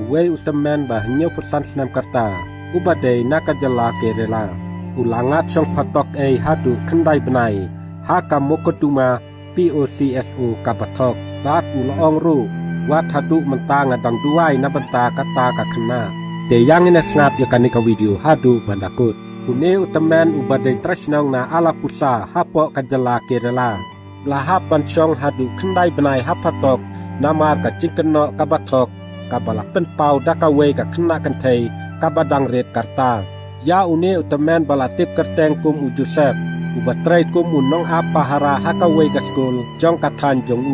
uwe utaman bahnya putan senam karta ubadai nakajala kerela ulangat song patok hadu kendai benai haka mokoduma POCSO kapatok bat ulong ru wat hadu mentang adang duai na benta kata kakena te yang ina snap yakani ka video hadu bandakut une utaman ubadai trasnong na ala pusa hapo kajala kerela lahap pancong hadu kendai benai hapatok namar ka cingkeno kabatok kabala penpau dakawe ka kena kentei kabadang red karta ya une utaman balatip kerteng kum ujusep ubatrai kum unong apa hara hakawe ka skul jong kathan jong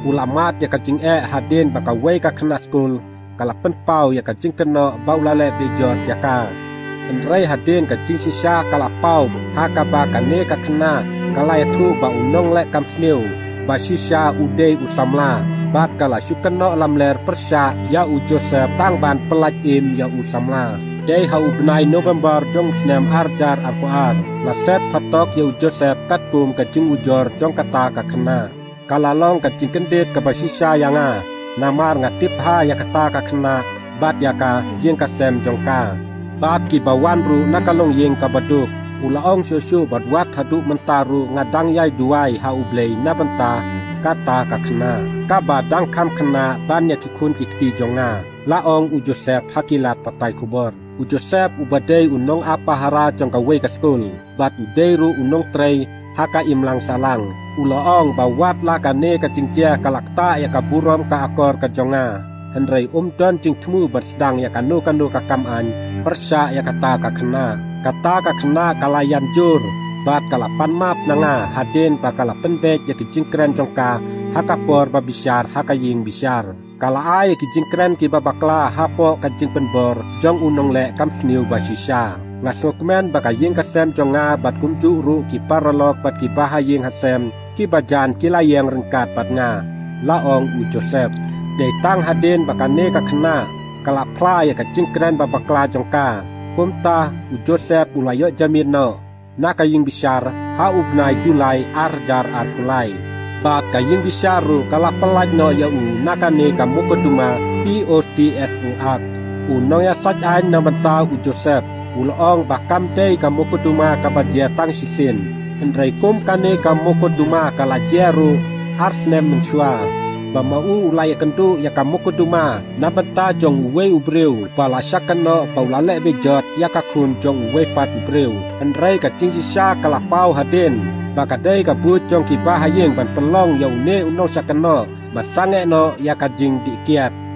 ulama ya ka jing haden bakawe ka kena skul kala penpau ya ka cingkeno baulale bejot ya ka enrai haden ka jing sisa kala pau hakaba kane ka kena kala yathu ba unong le kamsneu ba sisa ude usamla bat kala syukeno lamler persya ya Joseph tang ban pelaj im ya usamla day hau benai November jong snem arjar arpuar la set patok ya Joseph katkum ka jing ujor jong kata ka kena kala long ka jing kendet ka basisa yanga namar ngatip ha ya kata ka kena bat ya ka jing ka sem jong ka bat ki bawan ru nakalong yeng ka baduk ulaong syusyu badwat hadu mentaru ngadang yai duai ha ublei na benta kata ka kena kaba dang kam kena ban ya kikun kikti jonga laong Joseph hakilat patai kubor Joseph ubadai unong apa hara jong ka wei ka skul bat udei ru unong trei haka imlang salang ulaong bawat la kane ka jingcia kalakta ya ka burom ka akor ka jonga henrei don jing tmu bat sedang ya kanu ka kaman persya ya kata ka kena kalayan jur bat kalapan map nanga haden bakala penbet ya kijingkren jongka hakapor babishar hakaying bishar kala ai kijingkren ki babakla hapo kajing penbor jong unong le kamsniu basisha ngasokmen bakaying kasem jonga bat kumju ru ki paralok bat ki bahaying hasem ki bajan kilayeng rengkat bat nga laong Joseph de tang haden bakane ka kena kala pla ya kijingkren babakla jongka kumta Joseph ulayo jamin no nakaying bishar ha ubnai Julai arjar arkulai bat kaying bisharu kala pelaj no ya nakane kamukoduma POCSO ak unong ya sajain na menta Joseph ulong bakam tei kamukoduma kabajia tang sisin henrai kum kane kamukoduma kala jeru arsnem mensua bamau ulai kentu ya kamukoduma na benta jong uwe ubreu pala syakano paulale bejot ya kakun jong uwe pat ubreu henrai ka cingsisa kala pau haden bakadai ka bu jong ki bahayeng ban pelong ya une unong syakano masange no ya kajing dikiat